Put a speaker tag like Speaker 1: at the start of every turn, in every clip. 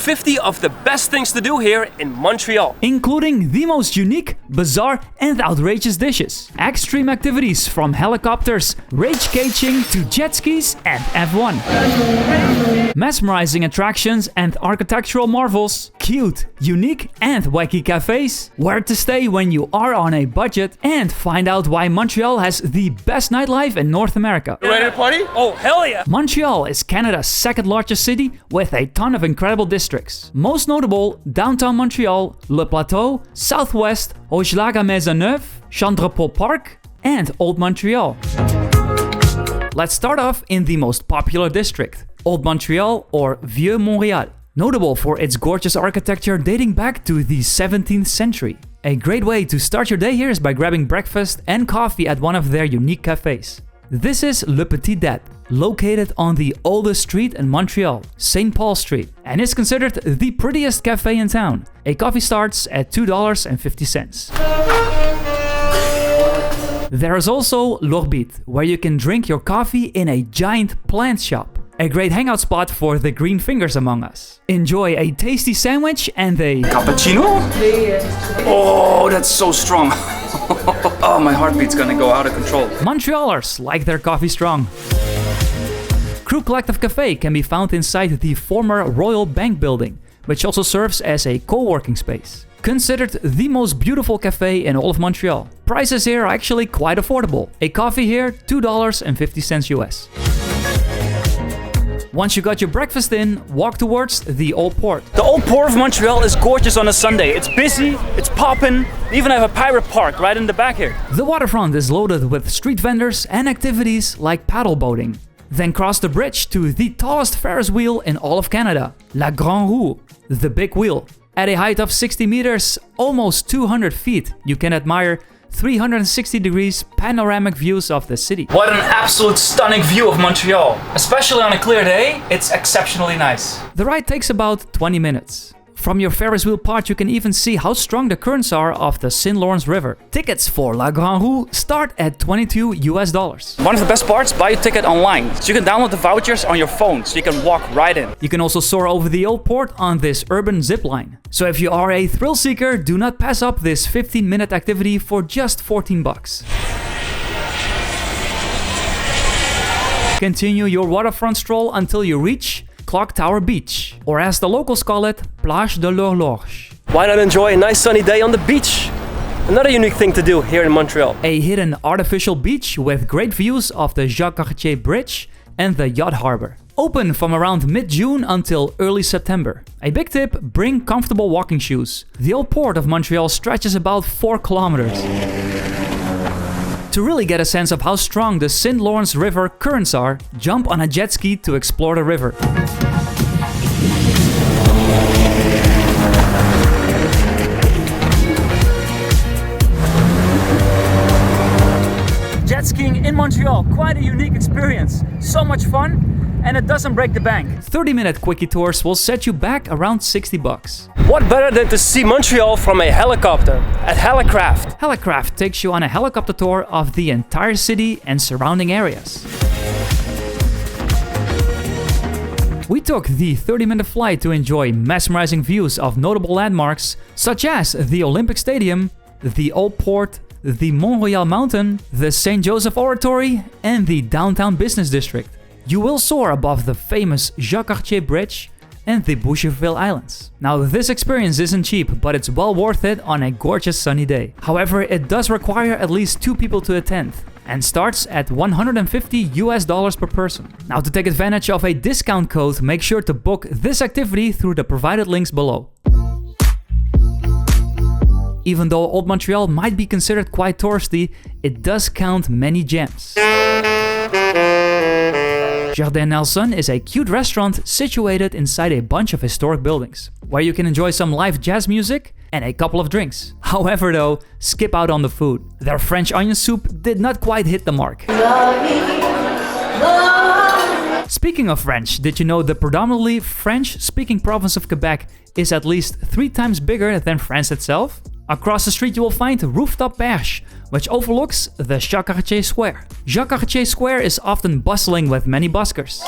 Speaker 1: 50 of the best things to do here in Montreal.
Speaker 2: Including the most unique, bizarre and outrageous dishes. Extreme activities from helicopters, rage caging to jet skis and F1. Mesmerizing attractions and architectural marvels. Cute, unique and wacky cafes. Where to stay when you are on a budget. And find out why Montreal has the best nightlife in North America.
Speaker 1: You ready to party? Oh, hell yeah!
Speaker 2: Montreal is Canada's second largest city with a ton of incredible districts. Most notable, downtown Montreal, Le Plateau, Southwest, Hochelaga-Maisonneuve, Jean-Drapeau Park, and Old Montreal. Let's start off in the most popular district, Old Montreal or Vieux Montréal. Notable for its gorgeous architecture dating back to the 17th century. A great way to start your day here is by grabbing breakfast and coffee at one of their unique cafes. This is Le Petit Dep, located on the oldest street in Montreal, St. Paul Street, and is considered the prettiest cafe in town. A coffee starts at $2.50. There is also L'Orbite, where you can drink your coffee in a giant plant shop. A great hangout spot for the green fingers among us. Enjoy a tasty sandwich and a
Speaker 3: cappuccino? Oh, that's so strong. Oh, my heartbeat's gonna go out of control.
Speaker 2: Montrealers like their coffee strong. Crew Collective Cafe can be found inside the former Royal Bank building, which also serves as a co-working space. Considered the most beautiful cafe in all of Montreal. Prices here are actually quite affordable. A coffee here, $2.50 US. Once you got your breakfast in, walk towards the Old Port.
Speaker 3: The Old Port of Montreal is gorgeous on a Sunday. It's busy, it's poppin'. They even have a pirate park right in the back here.
Speaker 2: The waterfront is loaded with street vendors and activities like paddle boating. Then cross the bridge to the tallest Ferris wheel in all of Canada, La Grande Roue, the big wheel. At a height of 60 meters, almost 200 feet, you can admire 360 degrees panoramic views of the city.
Speaker 3: What an absolute stunning view of Montreal. Especially on a clear day, it's exceptionally nice.
Speaker 2: The ride takes about 20 minutes. From your Ferris wheel part, you can even see how strong the currents are of the Saint-Laurent River. Tickets for La Grande Roue start at $22 US.
Speaker 3: One of the best parts, buy your ticket online. So you can download the vouchers on your phone, so you can walk right in.
Speaker 2: You can also soar over the Old Port on this urban zipline. So if you are a thrill seeker, do not pass up this 15-minute activity for just $14. Continue your waterfront stroll until you reach Clock Tower Beach, or as the locals call it, Plage de l'Horloge.
Speaker 1: Why not enjoy a nice sunny day on the beach? Another unique thing to do here in Montreal.
Speaker 2: A hidden artificial beach with great views of the Jacques Cartier Bridge and the yacht harbor. Open from around mid-June until early September. A big tip, bring comfortable walking shoes. The Old Port of Montreal stretches about 4 kilometers. To really get a sense of how strong the St. Lawrence River currents are, jump on a jet ski to explore the river.
Speaker 3: Jet skiing in Montreal, quite a unique experience. So much fun, and it doesn't break the bank.
Speaker 2: 30-minute quickie tours will set you back around $60.
Speaker 1: What better than to see Montreal from a helicopter at Helicraft?
Speaker 2: Helicraft takes you on a helicopter tour of the entire city and surrounding areas. We took the 30-minute flight to enjoy mesmerizing views of notable landmarks such as the Olympic Stadium, the Old Port, the Mont-Royal Mountain, the St. Joseph Oratory, and the downtown business district. You will soar above the famous Jacques Cartier Bridge and the Boucherville Islands. Now, this experience isn't cheap, but it's well worth it on a gorgeous sunny day. However, it does require at least 2 people to attend, and starts at $150 US per person. Now, to take advantage of a discount code, make sure to book this activity through the provided links below. Even though Old Montreal might be considered quite touristy, it does count many gems. Jardin Nelson is a cute restaurant situated inside a bunch of historic buildings, where you can enjoy some live jazz music and a couple of drinks. However though, skip out on the food. Their French onion soup did not quite hit the mark. Speaking of French, did you know the predominantly French-speaking province of Quebec is at least 3 times bigger than France itself? Across the street you will find Rooftop Perche, which overlooks the Jacques Cartier Square. Jacques Cartier Square is often bustling with many buskers.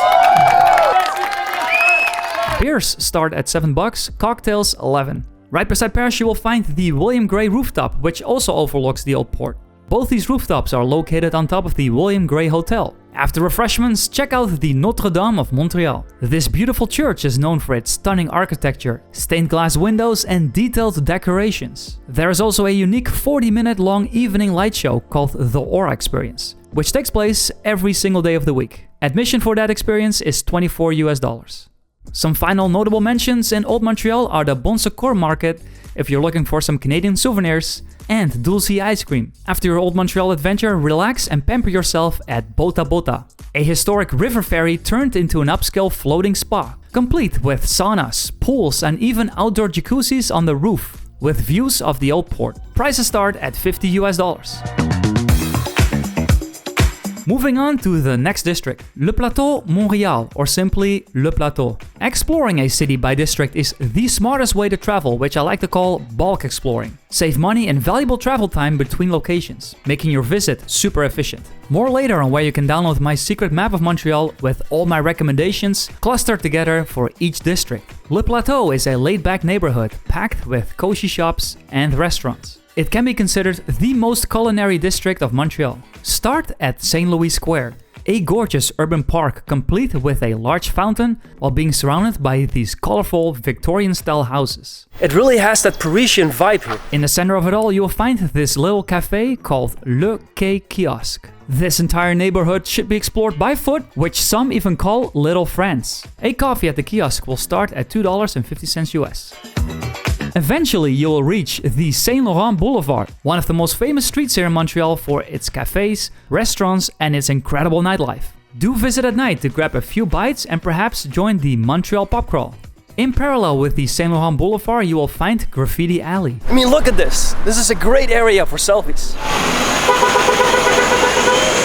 Speaker 2: Beers start at $7, cocktails $11. Right beside Paris you will find the William Gray rooftop, which also overlooks the Old Port. Both these rooftops are located on top of the William Gray Hotel. After refreshments, check out the Notre-Dame of Montreal. This beautiful church is known for its stunning architecture, stained glass windows and detailed decorations. There is also a unique 40-minute long evening light show called the Aura Experience, which takes place every single day of the week. Admission for that experience is $24. Some final notable mentions in Old Montreal are the Bon Secours Market, if you're looking for some Canadian souvenirs, and Dulce ice cream. After your Old Montreal adventure, relax and pamper yourself at Bota Bota, a historic river ferry turned into an upscale floating spa, complete with saunas, pools, and even outdoor jacuzzis on the roof, with views of the Old Port. Prices start at $50. Moving on to the next district, Le Plateau, Montreal, or simply Le Plateau. Exploring a city by district is the smartest way to travel, which I like to call bulk exploring. Save money and valuable travel time between locations, making your visit super efficient. More later on where you can download my secret map of Montreal with all my recommendations clustered together for each district. Le Plateau is a laid-back neighborhood packed with cozy shops and restaurants. It can be considered the most culinary district of Montreal. Start at St. Louis Square, a gorgeous urban park complete with a large fountain while being surrounded by these colorful Victorian-style houses.
Speaker 1: It really has that Parisian vibe here.
Speaker 2: In the center of it all, you will find this little cafe called Le Quai Kiosk. This entire neighborhood should be explored by foot, which some even call Little France. A coffee at the kiosk will start at $2.50 US. Eventually, you will reach the Saint-Laurent Boulevard, one of the most famous streets here in Montreal for its cafes, restaurants, and its incredible nightlife. Do visit at night to grab a few bites and perhaps join the Montreal Pub Crawl. In parallel with the Saint-Laurent Boulevard, you will find Graffiti Alley.
Speaker 1: I mean, look at this. This is a great area for selfies.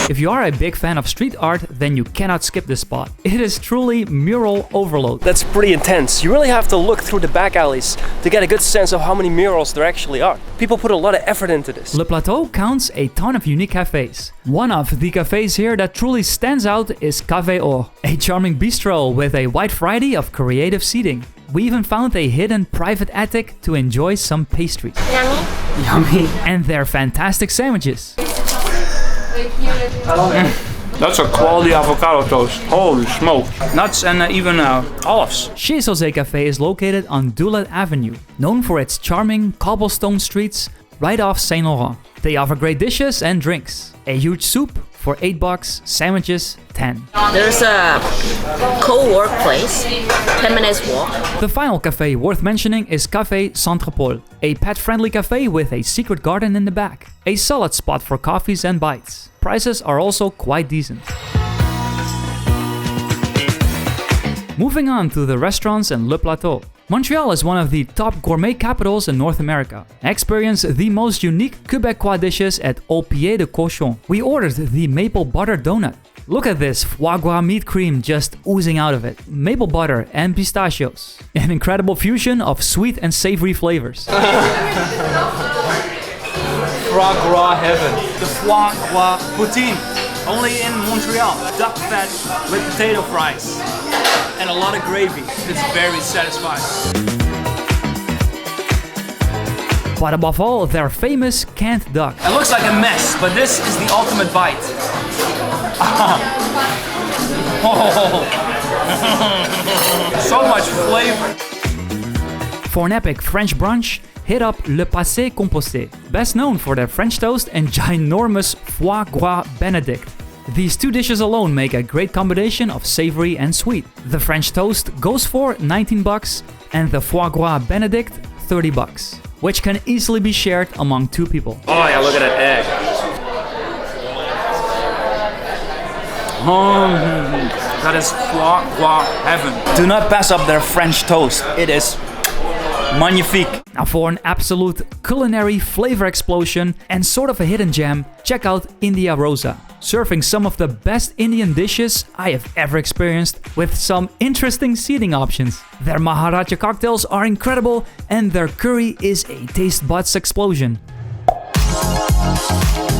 Speaker 2: If you are a big fan of street art, then you cannot skip this spot. It is truly mural overload.
Speaker 1: That's pretty intense. You really have to look through the back alleys to get a good sense of how many murals there actually are. People put a lot of effort into this.
Speaker 2: Le Plateau counts a ton of unique cafes. One of the cafes here that truly stands out is Café Or, a charming bistro with a wide variety of creative seating. We even found a hidden private attic to enjoy some pastries.
Speaker 3: Yummy.
Speaker 2: And their fantastic sandwiches.
Speaker 3: That's a quality avocado toast. Holy smoke. Nuts and even olives.
Speaker 2: Chez Cafe is located on Doulette Avenue, known for its charming cobblestone streets right off Saint Laurent. They offer great dishes and drinks. A huge soup for $8, sandwiches $10.
Speaker 4: There's a co-work place, 10 minutes walk.
Speaker 2: The final cafe worth mentioning is Café Santropol, a pet-friendly cafe with a secret garden in the back. A solid spot for coffees and bites. Prices are also quite decent. Moving on to the restaurants in Le Plateau. Montreal is one of the top gourmet capitals in North America. Experience the most unique Quebecois dishes at Au Pied de Cochon. We ordered the maple butter donut. Look at this foie gras meat cream just oozing out of it. Maple butter and pistachios. An incredible fusion of sweet and savory flavors.
Speaker 3: Foie gras heaven. The foie gras poutine. Only in Montreal. Duck fat with potato fries. And a lot of gravy. It's very satisfying.
Speaker 2: But above all, their famous canned duck.
Speaker 3: It looks like a mess, but this is the ultimate bite. So much flavor.
Speaker 2: For an epic French brunch, hit up Le Passe Compose, best known for their French toast and ginormous foie gras benedict. These two dishes alone make a great combination of savory and sweet. The French toast goes for $19 and the foie gras benedict $30, which can easily be shared among two people.
Speaker 3: Oh yeah, look at that egg. That is foie gras heaven. Do not pass up their French toast. It is magnifique.
Speaker 2: Now for an absolute culinary flavor explosion and sort of a hidden gem, check out India Rosa, serving some of the best Indian dishes I have ever experienced with some interesting seating options. Their Maharaja cocktails are incredible and their curry is a taste buds explosion.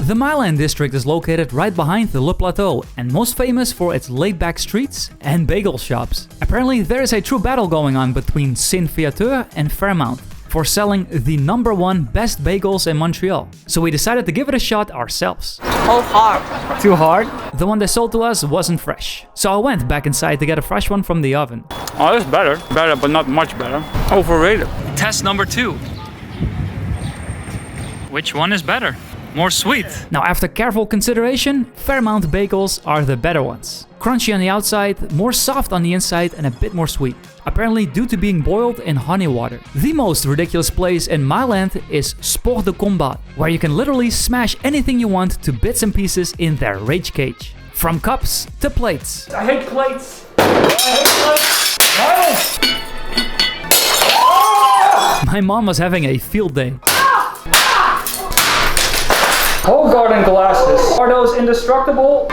Speaker 2: The Milan district is located right behind the Le Plateau and most famous for its laid-back streets and bagel shops. Apparently there is a true battle going on between Saint-Viateur and Fairmount for selling the #1 best bagels in Montreal. So we decided to give it a shot ourselves.
Speaker 4: Oh, hard.
Speaker 2: Too hard? The one they sold to us wasn't fresh. So I went back inside to get a fresh one from the oven.
Speaker 3: Oh, that's better. Better, but not much better. Overrated. Test number 2. Which one is better? More sweet.
Speaker 2: Now after careful consideration, Fairmount bagels are the better ones. Crunchy on the outside, more soft on the inside and a bit more sweet. Apparently due to being boiled in honey water. The most ridiculous place in my land is Sport de Combat, where you can literally smash anything you want to bits and pieces in their rage cage. From cups to plates.
Speaker 3: I hate plates.
Speaker 2: My mom was having a field day.
Speaker 3: Whole garden glasses. Are those indestructible?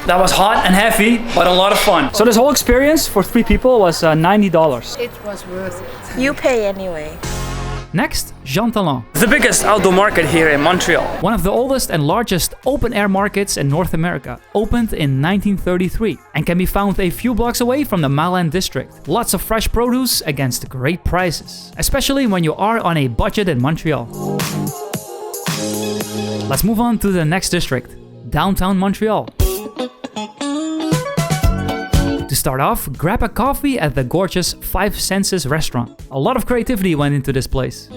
Speaker 3: That was hot and heavy, but a lot of fun. So this whole experience for 3 people was $90.
Speaker 5: It was worth it.
Speaker 4: You pay anyway.
Speaker 2: Next, Jean-Talon.
Speaker 1: The biggest outdoor market here in Montreal.
Speaker 2: One of the oldest and largest open-air markets in North America, opened in 1933 and can be found a few blocks away from the Milan district. Lots of fresh produce against great prices, especially when you are on a budget in Montreal. Let's move on to the next district, downtown Montreal. To start off, grab a coffee at the gorgeous 5 Senses restaurant. A lot of creativity went into this place.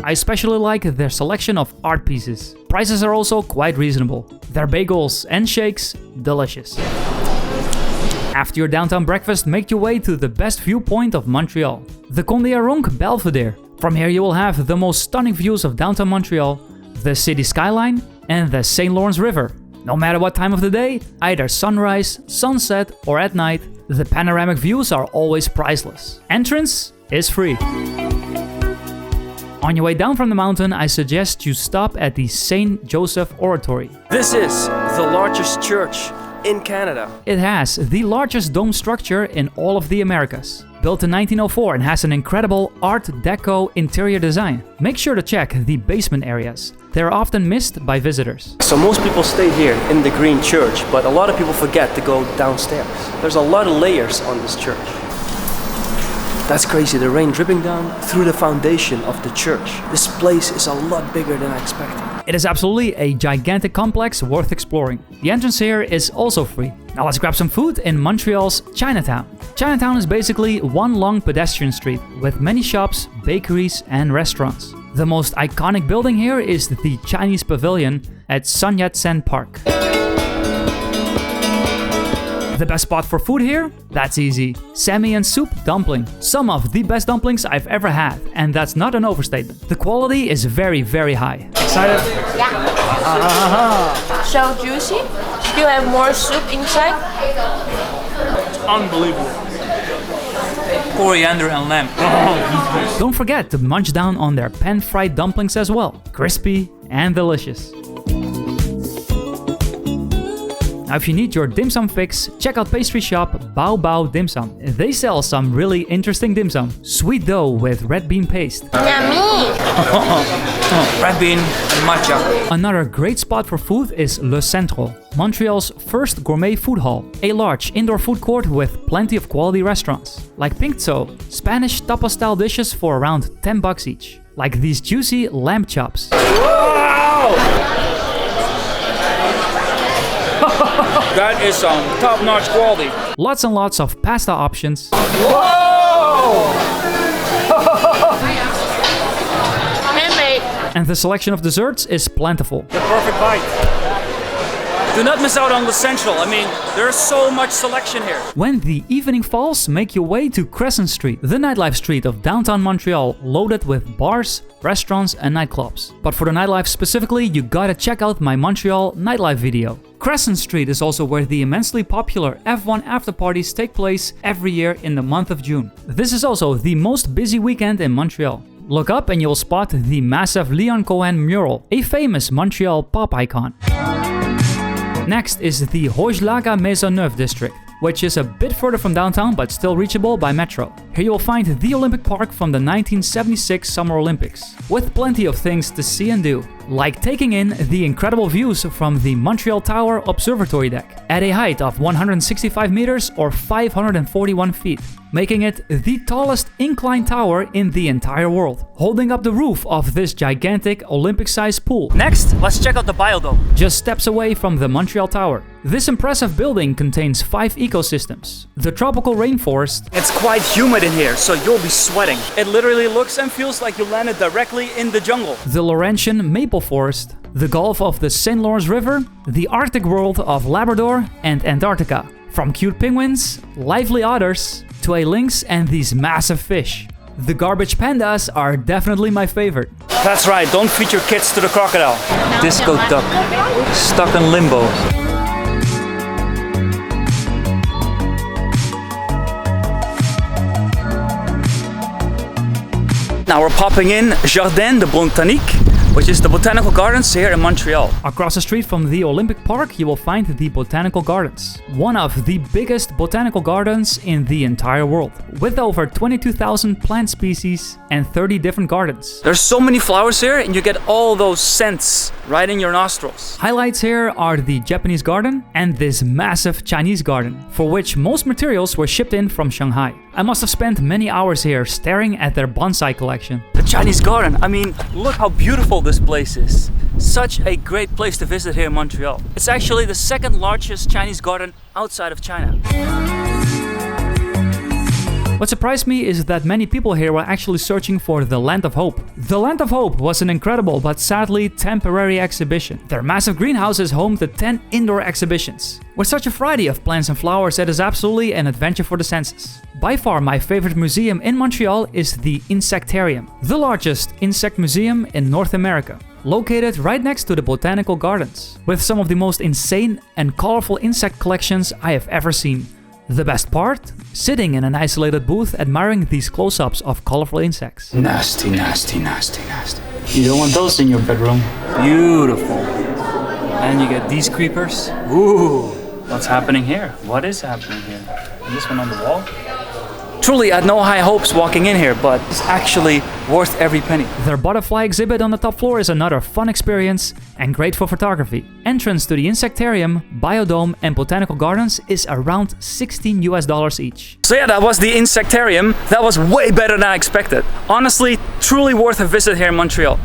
Speaker 2: I especially like their selection of art pieces. Prices are also quite reasonable. Their bagels and shakes, delicious. After your downtown breakfast, make your way to the best viewpoint of Montreal, the Kondiaronk Belvedere. From here you will have the most stunning views of downtown Montreal, the city skyline and the St. Lawrence River. No matter what time of the day, either sunrise, sunset or at night, the panoramic views are always priceless. Entrance is free. On your way down from the mountain, I suggest you stop at the St. Joseph Oratory.
Speaker 1: This is the largest church in Canada.
Speaker 2: It has the largest dome structure in all of the Americas. Built in 1904 and has an incredible Art Deco interior design. Make sure to check the basement areas. They are often missed by visitors.
Speaker 1: So most people stay here in the green church, but a lot of people forget to go downstairs. There's a lot of layers on this church. That's crazy, the rain dripping down through the foundation of the church. This place is a lot bigger than I expected.
Speaker 2: It is absolutely a gigantic complex worth exploring. The entrance here is also free. Now let's grab some food in Montreal's Chinatown. Chinatown is basically one long pedestrian street with many shops, bakeries and restaurants. The most iconic building here is the Chinese Pavilion at Sun Yat-sen Park. The best spot for food here? That's easy. Sammi and Soupe dumpling. Some of the best dumplings I've ever had, and that's not an overstatement. The quality is very, very high.
Speaker 3: Excited?
Speaker 4: Yeah. So juicy. Still have more soup inside.
Speaker 3: Unbelievable. Coriander and lamb.
Speaker 2: Don't forget to munch down on their pan-fried dumplings as well. Crispy and delicious. Now if you need your dim sum fix, check out pastry shop Bao Bao Dim Sum. They sell some really interesting dim sum. Sweet dough with red bean paste.
Speaker 4: Yummy.
Speaker 3: Red bean and matcha.
Speaker 2: Another great spot for food is Le Central, Montreal's first gourmet food hall. A large indoor food court with plenty of quality restaurants. Like Pink Tso, Spanish tapas style dishes for around $10 each. Like these juicy lamb chops.
Speaker 3: Wow! That is some top-notch quality.
Speaker 2: Lots and lots of pasta options.
Speaker 3: Whoa!
Speaker 4: Handmade.
Speaker 2: And the selection of desserts is plentiful.
Speaker 3: The perfect bite. Do not miss out on the Central. I mean, there's so much selection here.
Speaker 2: When the evening falls, make your way to Crescent Street, the nightlife street of downtown Montreal, loaded with bars, restaurants and nightclubs. But for the nightlife specifically, you gotta check out my Montreal nightlife video. Crescent Street is also where the immensely popular F1 after-parties take place every year in the month of June. This is also the most busy weekend in Montreal. Look up and you'll spot the massive Leon Cohen mural, a famous Montreal pop icon. Next is the Hochelaga Maisonneuve district. which is a bit further from downtown but still reachable by metro. Here you will find the Olympic Park from the 1976 Summer Olympics, with plenty of things to see and do, like taking in the incredible views from the Montreal Tower observatory deck at a height of 165 meters or 541 feet, making it the tallest inclined tower in the entire world, holding up the roof of this gigantic Olympic-sized pool.
Speaker 3: Next, let's check out the Biodome.
Speaker 2: Just steps away from the Montreal Tower. This impressive building contains 5 ecosystems. The tropical rainforest.
Speaker 3: It's quite humid in here, so you'll be sweating. It literally looks and feels like you landed directly in the jungle.
Speaker 2: The Laurentian maple forest. The Gulf of the St. Lawrence River. The Arctic world of Labrador and Antarctica. From cute penguins, lively otters, to a lynx and these massive fish. The garbage pandas are definitely my favorite.
Speaker 3: That's right, don't feed your kids to the crocodile. Disco duck, stuck in limbo. Now we're popping in Jardin de Botanique, which is the Botanical Gardens here in Montreal.
Speaker 2: Across the street from the Olympic Park, you will find the Botanical Gardens, one of the biggest botanical gardens in the entire world, with over 22,000 plant species and 30 different gardens.
Speaker 3: There's so many flowers here and you get all those scents right in your nostrils.
Speaker 2: Highlights here are the Japanese garden and this massive Chinese garden, for which most materials were shipped in from Shanghai. I must have spent many hours here staring at their bonsai collection.
Speaker 3: The Chinese garden, I mean, look how beautiful this place is. Such a great place to visit here in Montreal. It's actually the second largest Chinese garden outside of China.
Speaker 2: What surprised me is that many people here were actually searching for the Land of Hope. The Land of Hope was an incredible but sadly temporary exhibition. Their massive greenhouse is home to 10 indoor exhibitions. With such a variety of plants and flowers, it is absolutely an adventure for the senses. By far my favorite museum in Montreal is the Insectarium, the largest insect museum in North America, located right next to the Botanical Gardens, with some of the most insane and colorful insect collections I have ever seen. The best part? Sitting in an isolated booth admiring these close-ups of colorful insects.
Speaker 5: Nasty, nasty, nasty, nasty. You don't want those in your bedroom.
Speaker 3: Beautiful. And you get these creepers. Ooh, what's happening here? What is happening here? And this one on the wall? Truly, I had no high hopes walking in here, but it's actually worth every penny.
Speaker 2: Their butterfly exhibit on the top floor is another fun experience and great for photography. Entrance to the Insectarium, Biodome and Botanical Gardens is around $16 US each.
Speaker 3: So yeah, that was the Insectarium. That was way better than I expected. Honestly, truly worth a visit here in Montreal.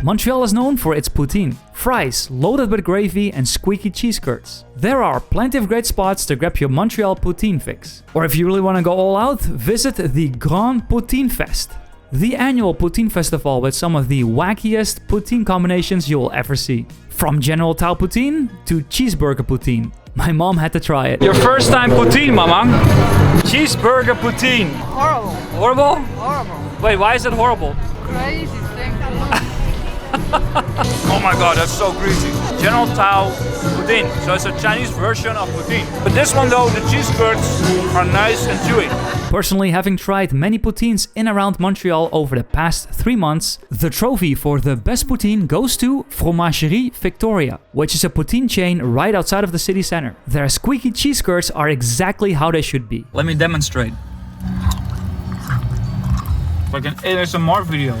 Speaker 2: Montreal is known for its poutine, fries loaded with gravy and squeaky cheese curds. There are plenty of great spots to grab your Montreal poutine fix. Or if you really want to go all out, visit the Grand Poutinefest, the annual poutine festival with some of the wackiest poutine combinations you will ever see. From General Tao poutine to cheeseburger poutine. My mom had to try it.
Speaker 3: Your first time poutine, mama? Cheeseburger poutine.
Speaker 6: Horrible.
Speaker 3: Horrible?
Speaker 6: Horrible.
Speaker 3: Wait, why is it horrible?
Speaker 6: Crazy thing.
Speaker 3: Oh my god, that's so greasy. General Tao poutine. So it's a Chinese version of poutine. But this one though, the cheese curds are nice and chewy.
Speaker 2: Personally, having tried many poutines in around Montreal over the past 3 months, the trophy for the best poutine goes to Fromagerie Victoria, which is a poutine chain right outside of the city center. Their squeaky cheese curds are exactly how they should be.
Speaker 3: Let me demonstrate. Like an ASMR video.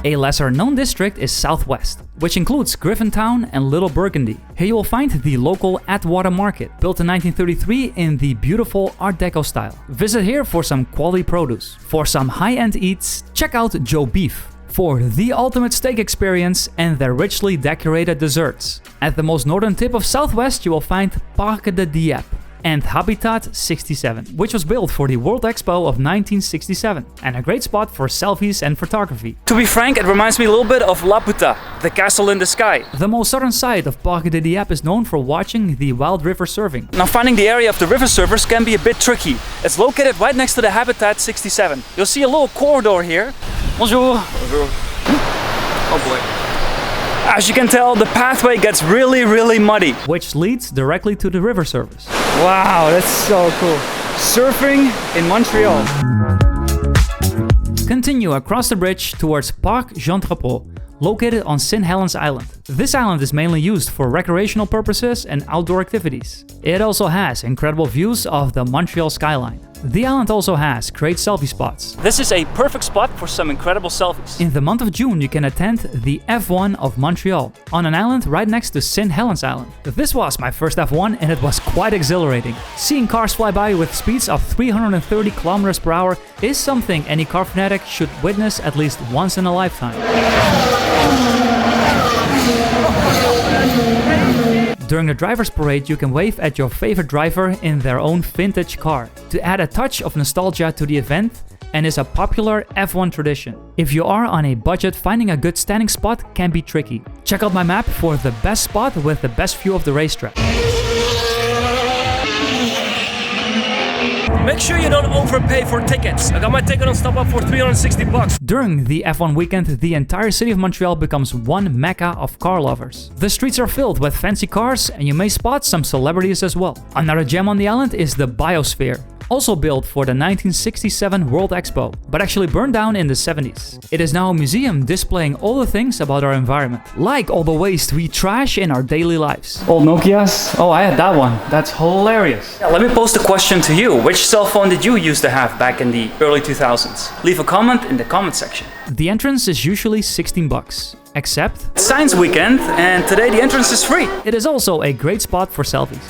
Speaker 2: A lesser-known district is Southwest, which includes Griffintown and Little Burgundy. Here you will find the local Atwater Market, built in 1933 in the beautiful Art Deco style. Visit here for some quality produce. For some high-end eats, check out Joe Beef for the ultimate steak experience and their richly decorated desserts. At the most northern tip of Southwest, you will find Parc de Dieppe and Habitat 67, which was built for the World Expo of 1967, and a great spot for selfies and photography.
Speaker 3: To be frank, it reminds me a little bit of La Puta, the castle in the sky.
Speaker 2: The most southern side of Parc de Dieppe is known for watching the wild river surfing.
Speaker 3: Now finding the area of the river surfers can be a bit tricky. It's located right next to the Habitat 67. You'll see a little corridor here. Bonjour. Bonjour. Oh boy. As you can tell, the pathway gets really muddy.
Speaker 2: Which leads directly to the river service.
Speaker 3: Wow, that's so cool. Surfing in Montreal.
Speaker 2: Continue across the bridge towards Parc Jean-Drapeau, located on St. Helens Island. This island is mainly used for recreational purposes and outdoor activities. It also has incredible views of the Montreal skyline. The island also has great selfie spots.
Speaker 3: This is a perfect spot for some incredible selfies.
Speaker 2: In the month of June, you can attend the F1 of Montreal on an island right next to St. Helens Island. This was my first F1 and it was quite exhilarating. Seeing cars fly by with speeds of 330 kilometers per hour is something any car fanatic should witness at least once in a lifetime. During the driver's parade, you can wave at your favorite driver in their own vintage car to add a touch of nostalgia to the event, and is a popular F1 tradition. If you are on a budget, finding a good standing spot can be tricky. Check out my map for the best spot with the best view of the racetrack.
Speaker 1: Make sure you don't overpay for tickets. I got my ticket on StubHub for $360.
Speaker 2: During the F1 weekend, the entire city of Montreal becomes one mecca of car lovers. The streets are filled with fancy cars and you may spot some celebrities as well. Another gem on the island is the Biosphere, also built for the 1967 World Expo, but actually burned down in the 70s. It is now a museum displaying all the things about our environment, like all the waste we trash in our daily lives.
Speaker 3: Old Nokias? Oh, I had that one. That's hilarious. Yeah, let me pose the question to you. Which cell phone did you used to have back in the early 2000s? Leave a comment in the comment section.
Speaker 2: The entrance is usually $16, except
Speaker 3: It's Science Weekend, and today the entrance is free.
Speaker 2: it is also a great spot for selfies.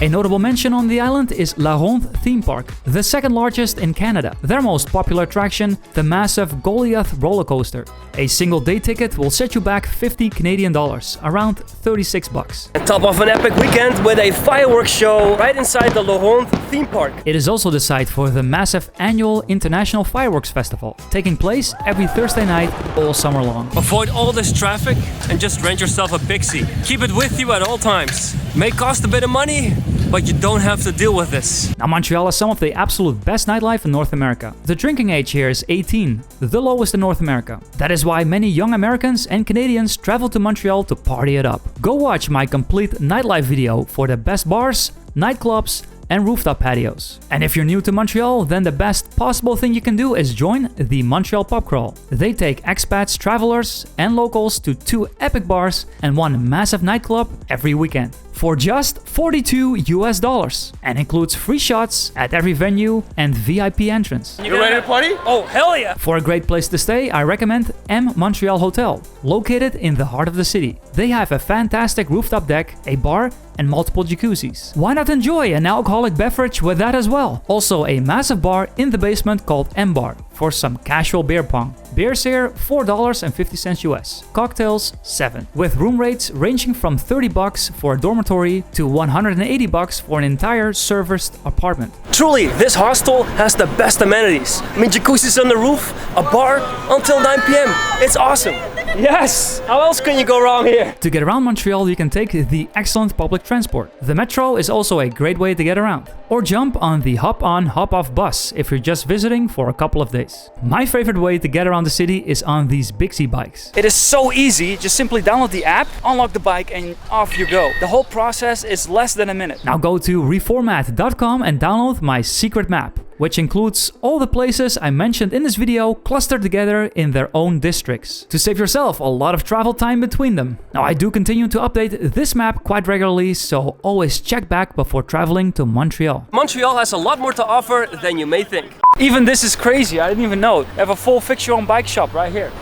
Speaker 2: A notable mention on the island is La Ronde theme park, the second largest in Canada. Their most popular attraction, the massive Goliath roller coaster. A single day ticket will set you back $50 Canadian, around $36.
Speaker 1: On top of an epic weekend with a fireworks show right inside the La Ronde theme park.
Speaker 2: It is also the site for the massive annual International Fireworks Festival, taking place every Thursday night all summer long.
Speaker 1: Avoid all this traffic and just rent yourself a Pixie. Keep it with you at all times. May cost a bit of money, but you don't have to deal with this.
Speaker 2: Now, Montreal has some of the absolute best nightlife in North America. The drinking age here is 18, the lowest in North America. That is why many young Americans and Canadians travel to Montreal to party it up. Go watch my complete nightlife video for the best bars, nightclubs, and rooftop patios. And if you're new to Montreal, then the best possible thing you can do is join the Montreal Pub Crawl. They take expats, travelers, and locals to 2 epic bars and 1 massive nightclub every weekend for just $42 and includes free shots at every venue and VIP entrance.
Speaker 1: You ready to party? Oh, hell yeah!
Speaker 2: For a great place to stay, I recommend Montreal Hotel, located in the heart of the city. They have a fantastic rooftop deck, a bar, and multiple jacuzzis. Why not enjoy an alcoholic beverage with that as well? Also a massive bar in the basement called M-Bar for some casual beer pong. Beers here $4.50 US, cocktails $7, with room rates ranging from $30 for a dormitory to $180 for an entire serviced apartment.
Speaker 1: Truly, this hostel has the best amenities. I mean, jacuzzis on the roof, a bar until 9 p.m. It's awesome. Yes! How else can you go wrong here?
Speaker 2: To get around Montreal, you can take the excellent public transport. The metro is also a great way to get around. Or jump on the hop-on, hop-off bus if you're just visiting for a couple of days. My favorite way to get around the city is on these Bixi bikes.
Speaker 3: It is so easy. Just simply download the app, unlock the bike, and off you go. The whole process is less than a minute.
Speaker 2: Now go to reformat.com and download my secret map, which includes all the places I mentioned in this video clustered together in their own districts, to save yourself a lot of travel time between them. Now, I do continue to update this map quite regularly, so always check back before traveling to Montreal.
Speaker 1: Montreal has a lot more to offer than you may think.
Speaker 3: Even this is crazy. I didn't even know. They have a full fix-your-own bike shop right here.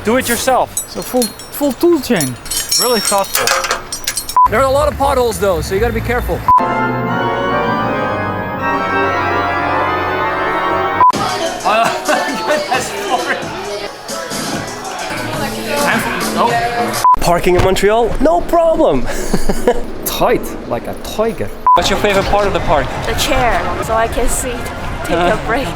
Speaker 3: Do it yourself. So full tool chain. Really thoughtful.
Speaker 1: There are a lot of potholes though, so you gotta be careful. Parking in Montreal? No problem.
Speaker 3: Tight, like a tiger. What's your favorite part of the park?
Speaker 4: The chair, so I can sit, take a break.